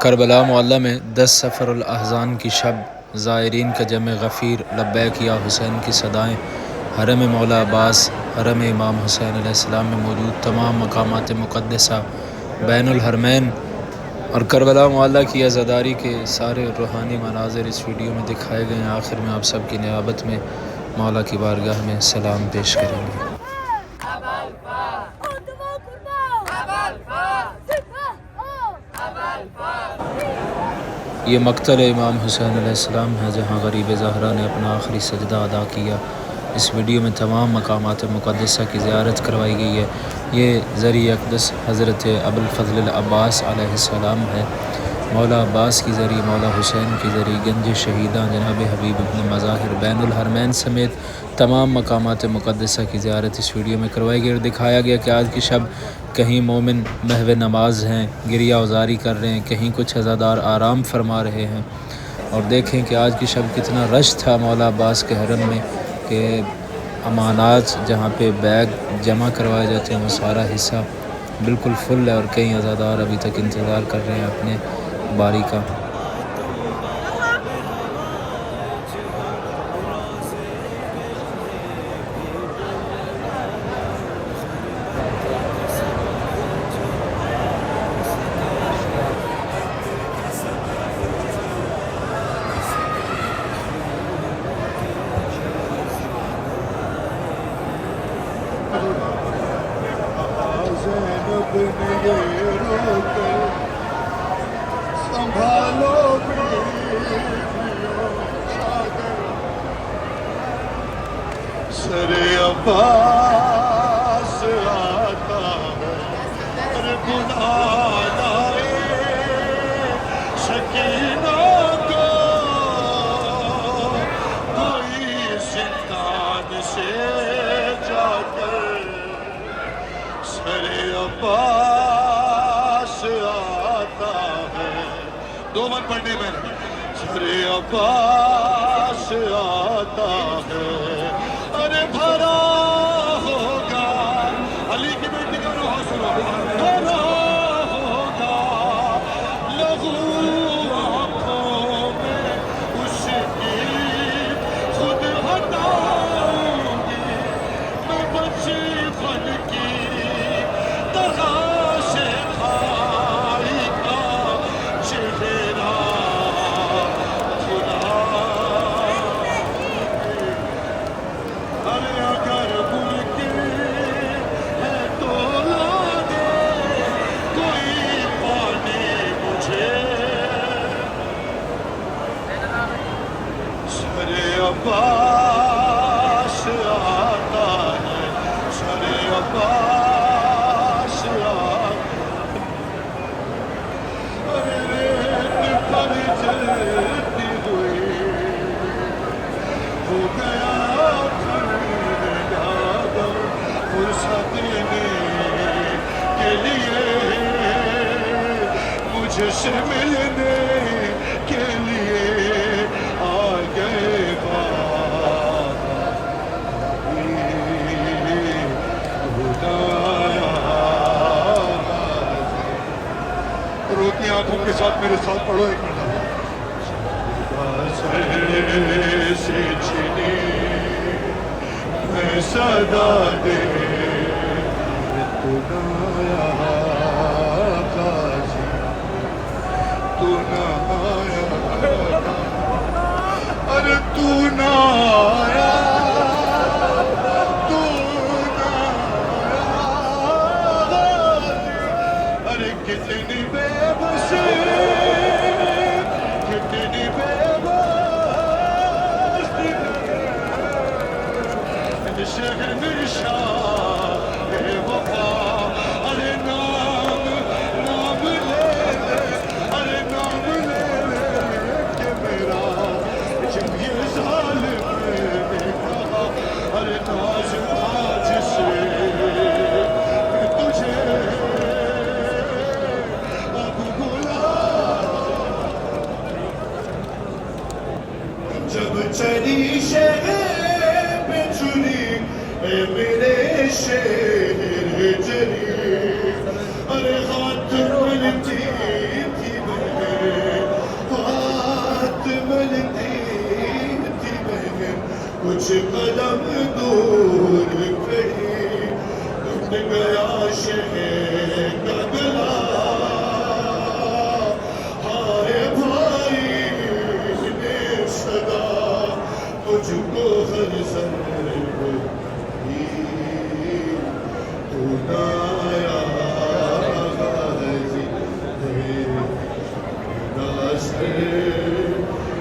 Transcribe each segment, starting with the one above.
Karbala मोहल्ला में 10 सफ़रुल अहज़ान की शब ज़ायरीन का जम गफ़ीर लब्बैक या हुसैन की सदाएँ हरम मौला अब्बास हरम इमाम हुसैन अलैहिस्सलाम में मौजूद तमाम मकामात मुक़द्दसा बैनुल हरमैन और करबला मोहल्ला की अज़ादारी के सारे रूहानी मनाज़िर इस वीडियो में दिखाए गए हैं। आखिर में आप सब की नियाबत में मौला की बारगाह में सलाम पेश करेंगे। ये मक़तल इमाम हुसैन अलैहिस्सलाम है जहाँ गरीब ज़हरा ने अपना आखिरी सजदा अदा किया। इस वीडियो में तमाम मकामात मुक़द्दसा की ज़ियारत करवाई गई है। ये ज़रिए अक़दस हज़रत अबुल फ़ज़ल अब्बास अलैहिस्सलाम है। मौला अब्बास की ज़रिए मौला हुसैन की ज़रिए गंज शहीदां जनाब हबीब इब्न मज़ाहिर बैनुल हरमैन समेत तमाम मकामात मुक़द्दसा की ज़ियारत इस वीडियो में करवाई गई और दिखाया गया कि आज की शब कहीं मोमिन महव नमाज हैं, गिरिया उजारी कर रहे हैं, कहीं कुछ अज़ादार आराम फरमा रहे हैं। और देखें कि आज की शब कितना रश था मौला अब्बास के हरम में कि अमानात जहाँ पे बैग जमा करवाए जाते हैं वो सारा हिस्सा बिल्कुल फुल है और कई अज़ादार अभी तक इंतज़ार कर रहे हैं अपने बारी का। संभालो सरे अब्बास आता है खुदा लाए सकीना को कोई सिंतान से जाकर सरे अब्बास आता है। दो मन पढ़ने में सरे अब्बास आता है। अरे भरा होगा अली की बेटी का रोहा सुनो, भरा होगा लहू आंखों में उसकी खुद हटाऊंगी मैं बचपन की तरह से भाई का चेहरा खुदा। अरे अगर मुमकिन है तो ला दे कोई पानी मुझे सरे अब्बास आता है। सरे अब्बास अरे रेत पर चलती हुई हो गया फुर्सत लेने के लिए मुझसे मिलने के लिए आ गए रोती आंखों के साथ मेरे साथ पढ़ो एक से छिनी मैं सदा दे तू नाया काजी तू नाया अरे तू नाया तू नाया अरे कितनी बेबसी कितनी शहर निशा वफा अरे नाम नाम ले ले अरे नाम ले ले कि मेरा जब ये ज़ालिम ने कहा अरे नाज आज से तुझे अब बुला जब चली शहर पे चुनी मेरे शेर जरी अरे हाथ मिलती थी कुछ कदम दूर खड़ी टूट गया शहर का गला हाय भाई ने सदा तुझको हर ज़र्ब दी तू ना आया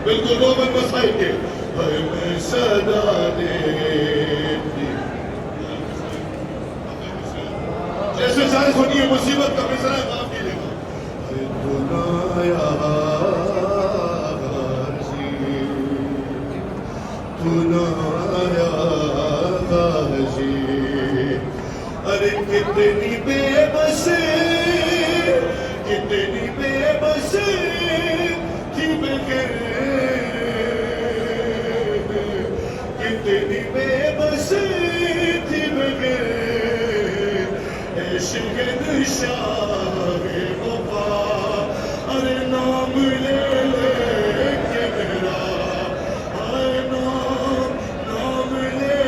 बिल्कुल मोहम्मद मसाई के मैं सदा देती जैसे शायद होनी है मुसीबत का मिसरा काम कीजिएगा अरे कितनी बेबसी थी बगैर कितनी बेबसी थी बगैर इश्क़ शाहे वफा अरे नाम ले के मेरा अरे नाम ले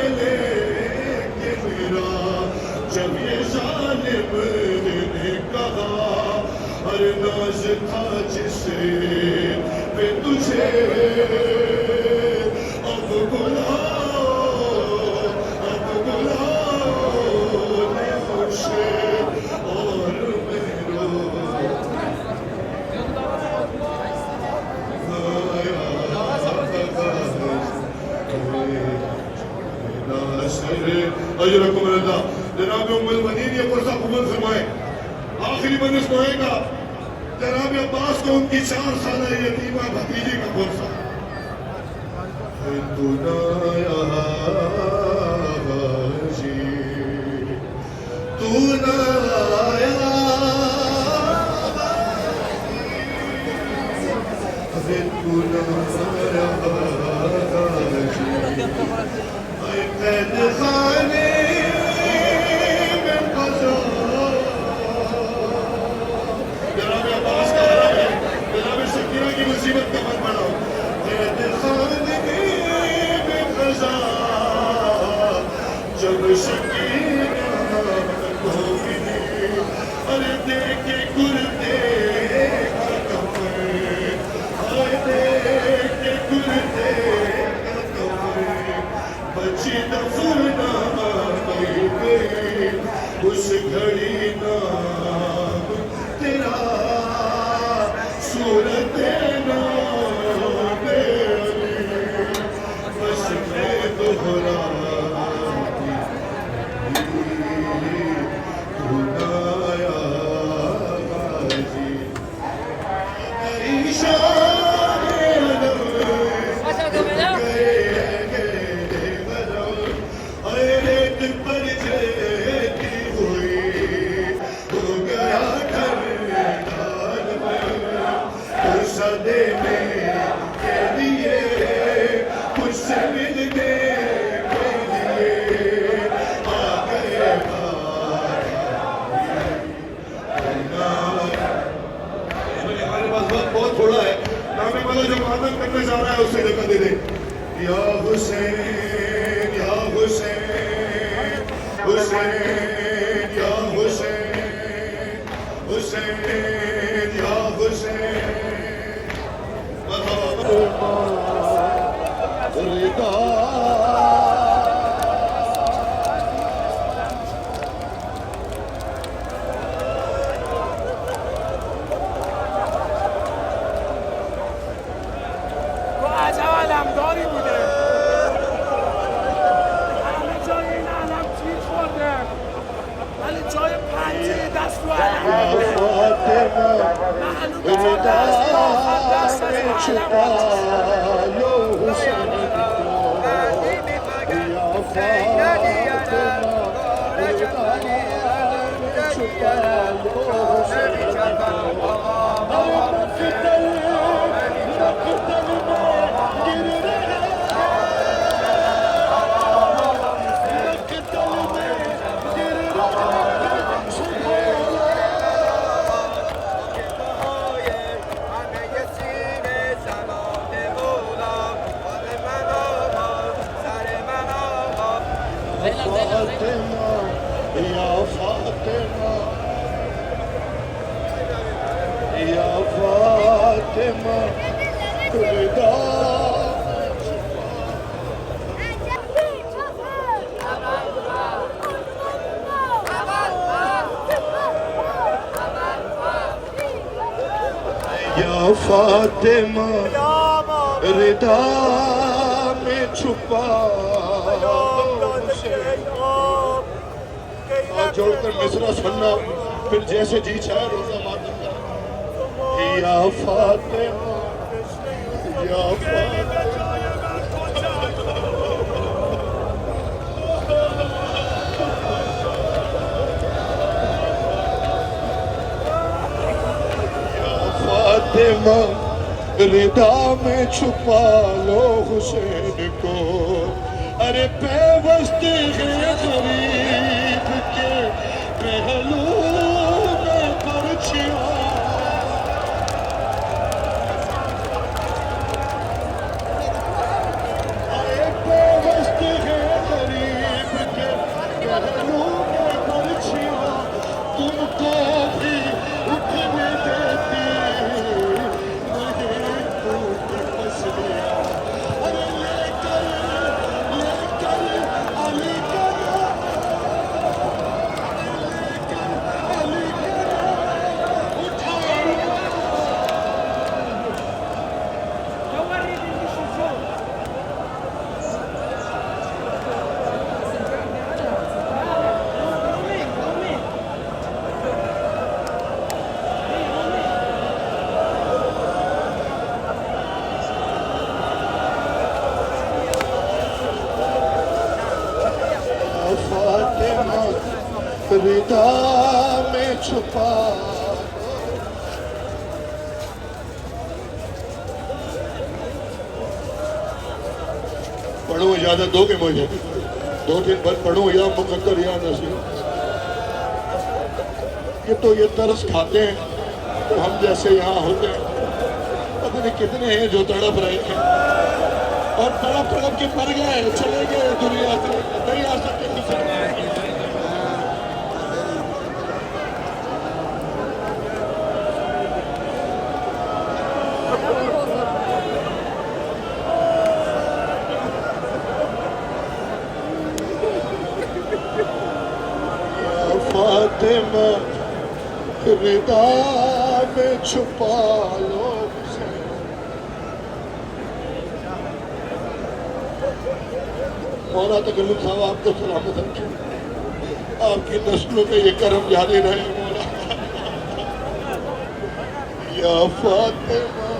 के मेरा जब ये जालिम ने कहा अरे नाज था जिसे पे तुझे अब बुलाओ ने मुझे और मेरो जनाब उम्मुल बनीन ये पुरसा कबूल फरमाए आखिरी मजलिस होएगा जनाब अब्बास को उनकी 4 साल यतीमा भतीजी का पुरसा तू ना आया तू ना आया तू ना आया कैद खाने में फंसा जनाब अब्बास का आराम है जनाब शकीरा की मुसीबत का मत बढ़ाओ कैद खाने में फंसा जब शकीरा को मिली अरे देखे कुर्ते का कमर अरे देखे कुर्ते का कमर बची दफना गई उस घड़ी नाम तेरा सूरत नाम बस मैं दोहरा बहुत थोड़ा है नामे वाला जो आदम करने जा रहा है उससे जगह दे दे या हुसैन या हुसैन हुसैन या हुसैन हुसैन या हुसैन از اولم داری بوده همه جای این علم تیر خورده ولی جای پنجه دست رو علم معلومه تا دست آخر دست از फातिमा या फातिमा या फातिमा रिदा या फातिमा रिदा में छुपा हाथ जोड़कर मिसरा सुनना फिर जैसे जी चाहे रोजा मारना या फातिमा या फातिमा फातिमा रिदा में छुपा लो हुसैन को अरे पेवस्त है गरीब के पहलू में परछिया अरे पेवस्त है गरीब के पहलू में परछिया तुमको भी उठने देती रिदा में छुपा पढ़ो इजाजत दोगे मुझे 2-3 बार पढ़ो या मुकद्दर या नसीब ये तो ये तरस खाते हैं तो हम जैसे यहाँ होते हैं पता नहीं कितने हैं जो तड़प रहे हैं और तड़प तड़प के मर गए चले गए दुनिया से नहीं आ सकते फातिमा रिदा में छुपा लो मौला तकल्लुम साहब आपको सलामत रखे आपकी नस्लों में ये करम जारी रहे मौला या फातिमा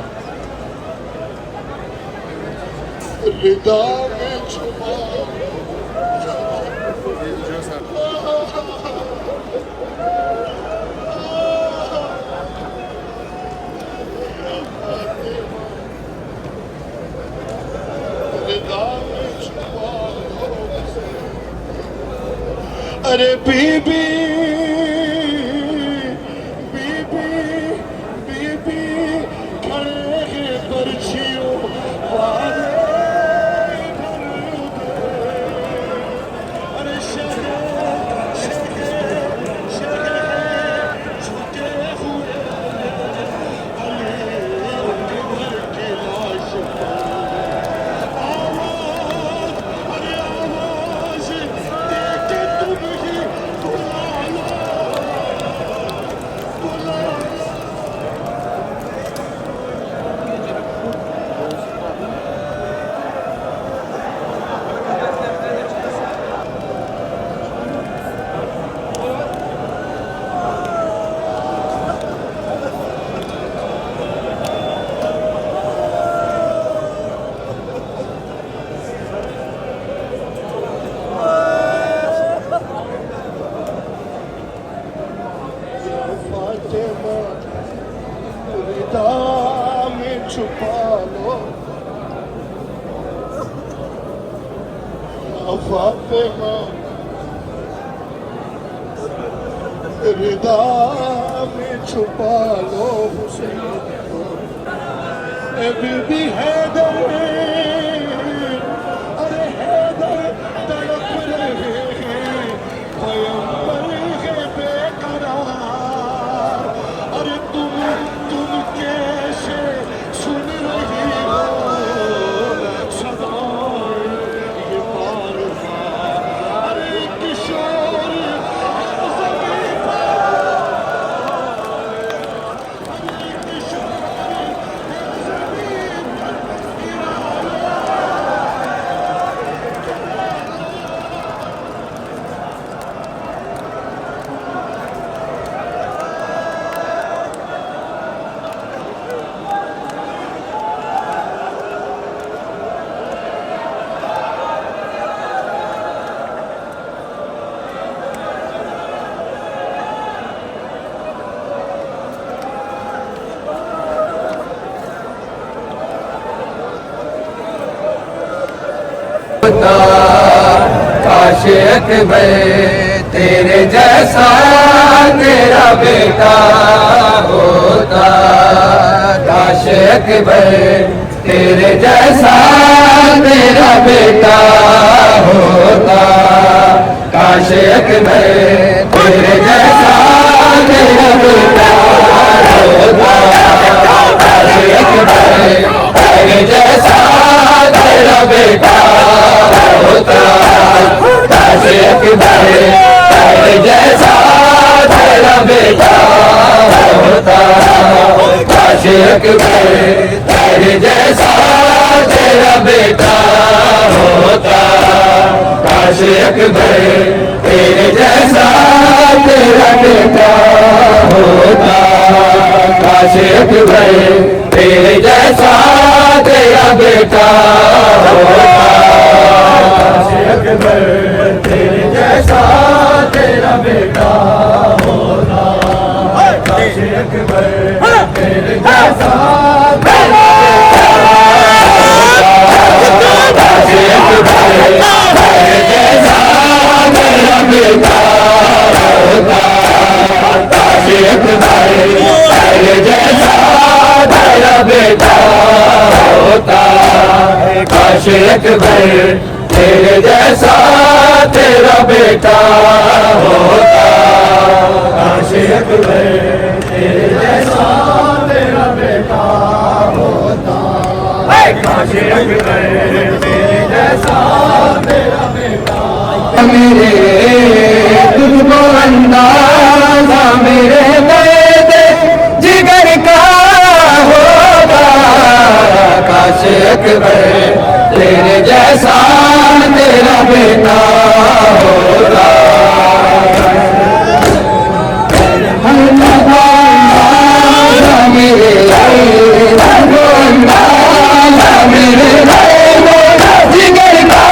रिदा में छुपा अरे बीबी बीबी बीबी खड़े हैं परछियों वाले अरे झुके हुए के लाश आवाज देके तुम ही रिदा में छुपा लो फातिमा रिदा में छुपा लो हुसैन को बीबी हैदर अरे हैदर तड़प रहे अकबर तेरे जैसा तेरा बेटा होता, काश अकबर तेरे जैसा तेरा बेटा होता, काश अकबर तेरे जैसा तेरा बेटा होता, काश अकबर तेरे जैसा तेरा बेटा होता, काश अकबर तेरे जैसा तेरा बेटा होता, काश अकबर तेरे जैसा तेरा बेटा होता, काश अकबर तेरे जैसा तेरा बेटा होता, काश अकबर तेरे जैसा तेरा बेटा होता, काश अकबर तेरे जैसा तेरा बेटा होता, काश अकबर तेरे जैसा तेरा बेटा होता, काश अकबर तेरे जैसा तेरा बेटा होता, काश अकबर तेरे जैसा तेरा बेटा होता, काश अकबर तेरे जैसा तेरा बेटा होता, काश अकबर तेरे जैसा तेरा बेटा। मेरे तुझको अंदाजा मेरे दर्द जिगर का होगा, काश अकबर तेरे जैसा तेरा बेटा होगा, मेरे मेरे जिगर का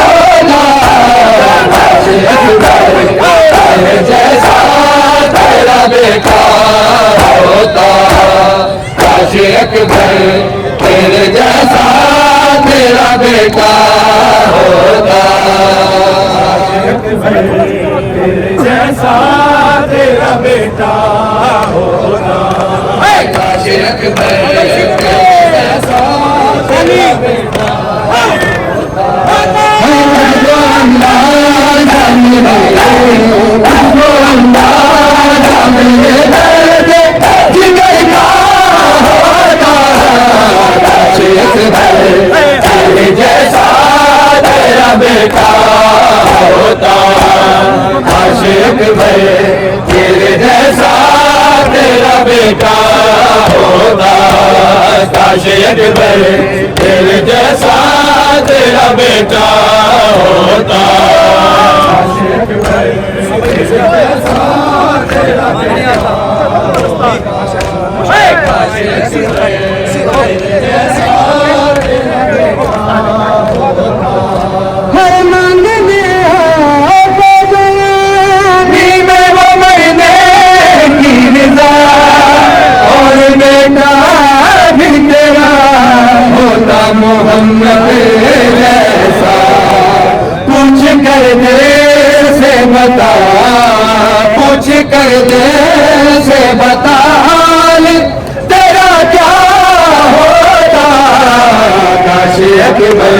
होगा, काश अकबर तेरे जैसा तेरा बेटा होता, काश अकबर तेरे जैसा तेरा बेटा होता, काश अकबर तेरे जैसा तेरा बेटा होता, काश अकबर तेरे जैसा तेरा बेटा तेरे जैसा तेरा बेटा होता, काश अकबर तेरे जैसा तेरा बेटा होता, काश अकबर तेरे जैसा तेरा बेटा होता, काश अकबर तेरे जैसा तेरा बेटा होता, काश अकबर तेरे जैसा तेरा बेटा होता। हर मांगने में वो मरने की रज़ा, और बेटा भी तेरा होता मोहम्मद जैसा, पूछ कर दे से बता, पूछ कर दे से बता तेरा क्या होता, काश अकबर